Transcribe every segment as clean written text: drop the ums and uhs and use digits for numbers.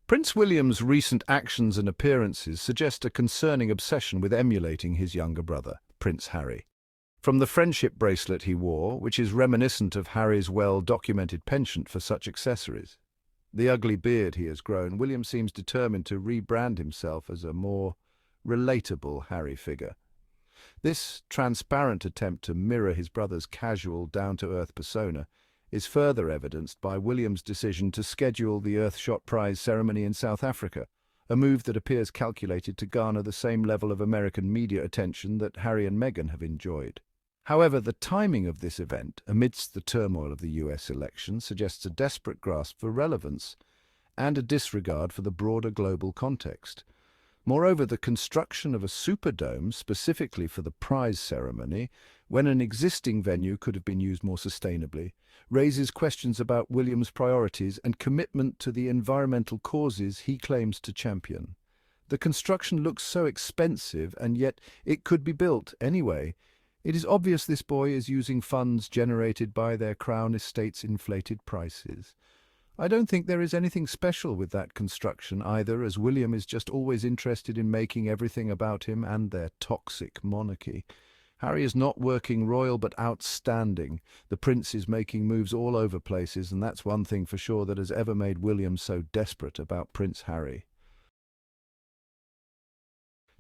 Prince William's recent actions and appearances suggest a concerning obsession with emulating his younger brother, Prince Harry. From the friendship bracelet he wore, which is reminiscent of Harry's well-documented penchant for such accessories, the ugly beard he has grown, William seems determined to rebrand himself as a more relatable Harry figure. This transparent attempt to mirror his brother's casual, down-to-earth persona is further evidenced by William's decision to schedule the Earthshot Prize ceremony in South Africa, a move that appears calculated to garner the same level of American media attention that Harry and Meghan have enjoyed. However, the timing of this event, amidst the turmoil of the US election, suggests a desperate grasp for relevance and a disregard for the broader global context. Moreover, the construction of a superdome specifically for the prize ceremony, when an existing venue could have been used more sustainably, raises questions about William's priorities and commitment to the environmental causes he claims to champion. The construction looks so expensive, and yet it could be built anyway. It is obvious this boy is using funds generated by their Crown Estate's inflated prices. I don't think there is anything special with that construction either, as William is just always interested in making everything about him and their toxic monarchy. Harry is not working royal but outstanding. The prince is making moves all over places, and that's one thing for sure that has ever made William so desperate about Prince Harry.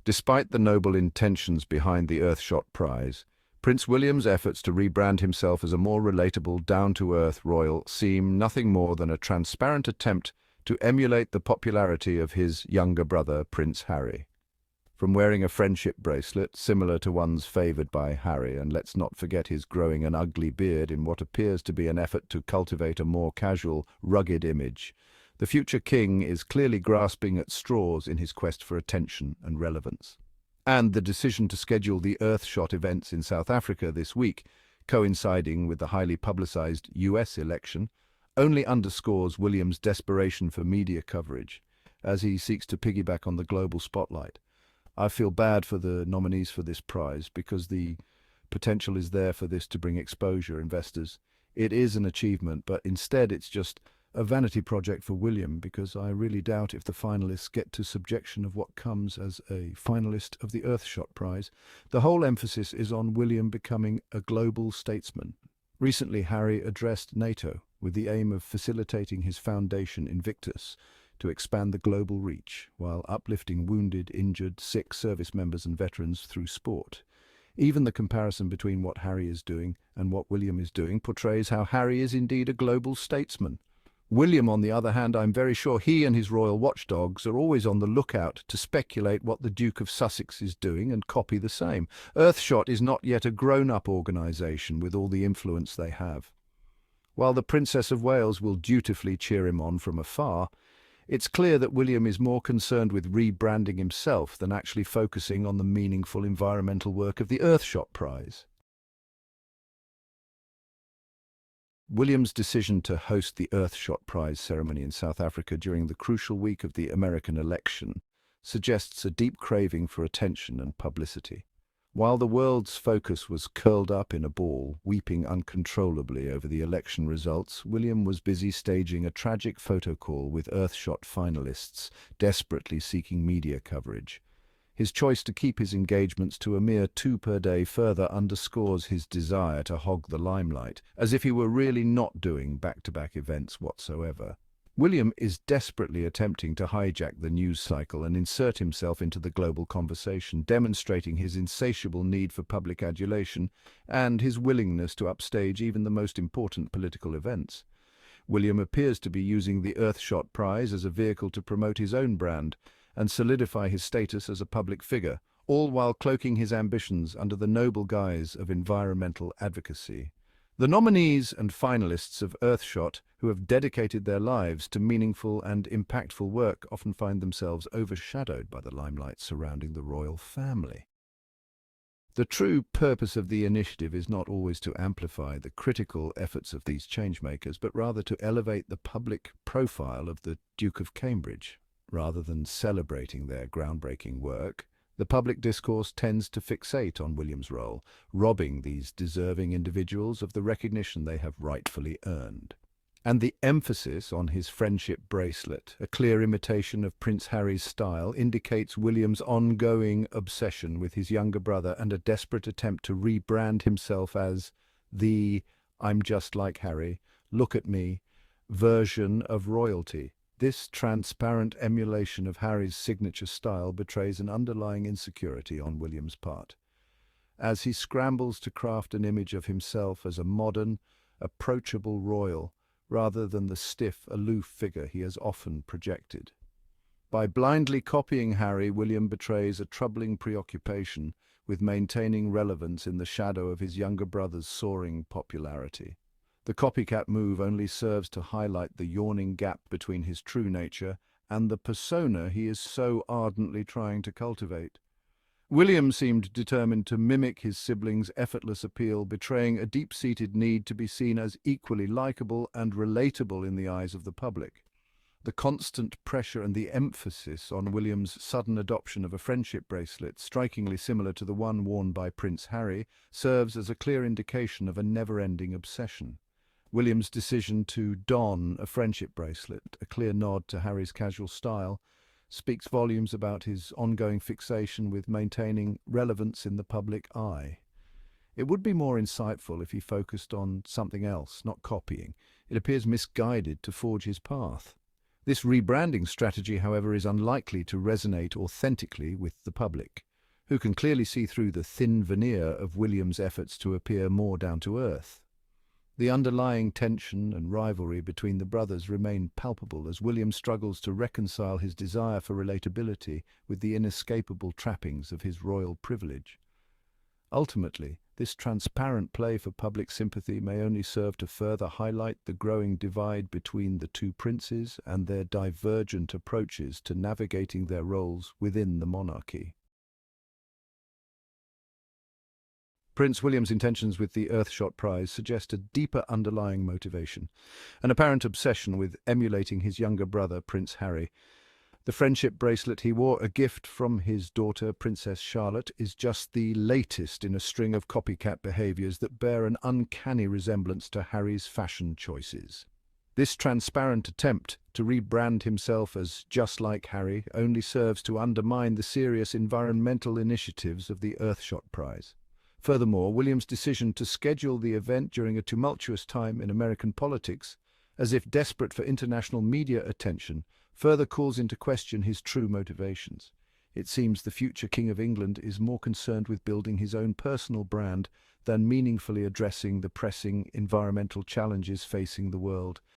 Despite the noble intentions behind the Earthshot Prize, Prince William's efforts to rebrand himself as a more relatable, down-to-earth royal seem nothing more than a transparent attempt to emulate the popularity of his younger brother, Prince Harry. From wearing a friendship bracelet, similar to ones favoured by Harry, and let's not forget his growing an ugly beard in what appears to be an effort to cultivate a more casual, rugged image, the future king is clearly grasping at straws in his quest for attention and relevance. And the decision to schedule the Earthshot events in South Africa this week, coinciding with the highly publicized US election, only underscores William's desperation for media coverage, as he seeks to piggyback on the global spotlight. I feel bad for the nominees for this prize, because the potential is there for this to bring exposure, investors. It is an achievement, but instead it's just a vanity project for William, because I really doubt if the finalists get to subjection of what comes as a finalist of the Earthshot Prize. The whole emphasis is on William becoming a global statesman. Recently, Harry addressed NATO with the aim of facilitating his foundation Invictus to expand the global reach, while uplifting wounded, injured, sick service members and veterans through sport. Even the comparison between what Harry is doing and what William is doing portrays how Harry is indeed a global statesman. William, on the other hand, I'm very sure he and his royal watchdogs are always on the lookout to speculate what the Duke of Sussex is doing and copy the same. Earthshot is not yet a grown-up organisation with all the influence they have. While the Princess of Wales will dutifully cheer him on from afar, it's clear that William is more concerned with rebranding himself than actually focusing on the meaningful environmental work of the Earthshot Prize. William's decision to host the Earthshot Prize ceremony in South Africa during the crucial week of the American election suggests a deep craving for attention and publicity. While the world's focus was curled up in a ball, weeping uncontrollably over the election results, William was busy staging a tragic photo call with Earthshot finalists, desperately seeking media coverage. His choice to keep his engagements to a mere 2 per day further underscores his desire to hog the limelight, as if he were really not doing back-to-back events whatsoever. William is desperately attempting to hijack the news cycle and insert himself into the global conversation, demonstrating his insatiable need for public adulation and his willingness to upstage even the most important political events. William appears to be using the Earthshot Prize as a vehicle to promote his own brand and solidify his status as a public figure, all while cloaking his ambitions under the noble guise of environmental advocacy. The nominees and finalists of Earthshot, who have dedicated their lives to meaningful and impactful work, often find themselves overshadowed by the limelight surrounding the royal family. The true purpose of the initiative is not always to amplify the critical efforts of these changemakers, but rather to elevate the public profile of the Duke of Cambridge. Rather than celebrating their groundbreaking work, the public discourse tends to fixate on William's role, robbing these deserving individuals of the recognition they have rightfully earned. And the emphasis on his friendship bracelet, a clear imitation of Prince Harry's style, indicates William's ongoing obsession with his younger brother and a desperate attempt to rebrand himself as the "I'm just like Harry, look at me" version of royalty. This transparent emulation of Harry's signature style betrays an underlying insecurity on William's part, as he scrambles to craft an image of himself as a modern, approachable royal, rather than the stiff, aloof figure he has often projected. By blindly copying Harry, William betrays a troubling preoccupation with maintaining relevance in the shadow of his younger brother's soaring popularity. The copycat move only serves to highlight the yawning gap between his true nature and the persona he is so ardently trying to cultivate. William seemed determined to mimic his siblings' effortless appeal, betraying a deep-seated need to be seen as equally likable and relatable in the eyes of the public. The constant pressure and the emphasis on William's sudden adoption of a friendship bracelet, strikingly similar to the one worn by Prince Harry, serves as a clear indication of a never-ending obsession. William's decision to don a friendship bracelet, a clear nod to Harry's casual style, speaks volumes about his ongoing fixation with maintaining relevance in the public eye. It would be more insightful if he focused on something else, not copying. It appears misguided to forge his path. This rebranding strategy, however, is unlikely to resonate authentically with the public, who can clearly see through the thin veneer of William's efforts to appear more down to earth. The underlying tension and rivalry between the brothers remain palpable as William struggles to reconcile his desire for relatability with the inescapable trappings of his royal privilege. Ultimately, this transparent play for public sympathy may only serve to further highlight the growing divide between the two princes and their divergent approaches to navigating their roles within the monarchy. Prince William's intentions with the Earthshot Prize suggest a deeper underlying motivation, an apparent obsession with emulating his younger brother, Prince Harry. The friendship bracelet he wore, a gift from his daughter, Princess Charlotte, is just the latest in a string of copycat behaviours that bear an uncanny resemblance to Harry's fashion choices. This transparent attempt to rebrand himself as just like Harry only serves to undermine the serious environmental initiatives of the Earthshot Prize. Furthermore, William's decision to schedule the event during a tumultuous time in American politics, as if desperate for international media attention, further calls into question his true motivations. It seems the future King of England is more concerned with building his own personal brand than meaningfully addressing the pressing environmental challenges facing the world.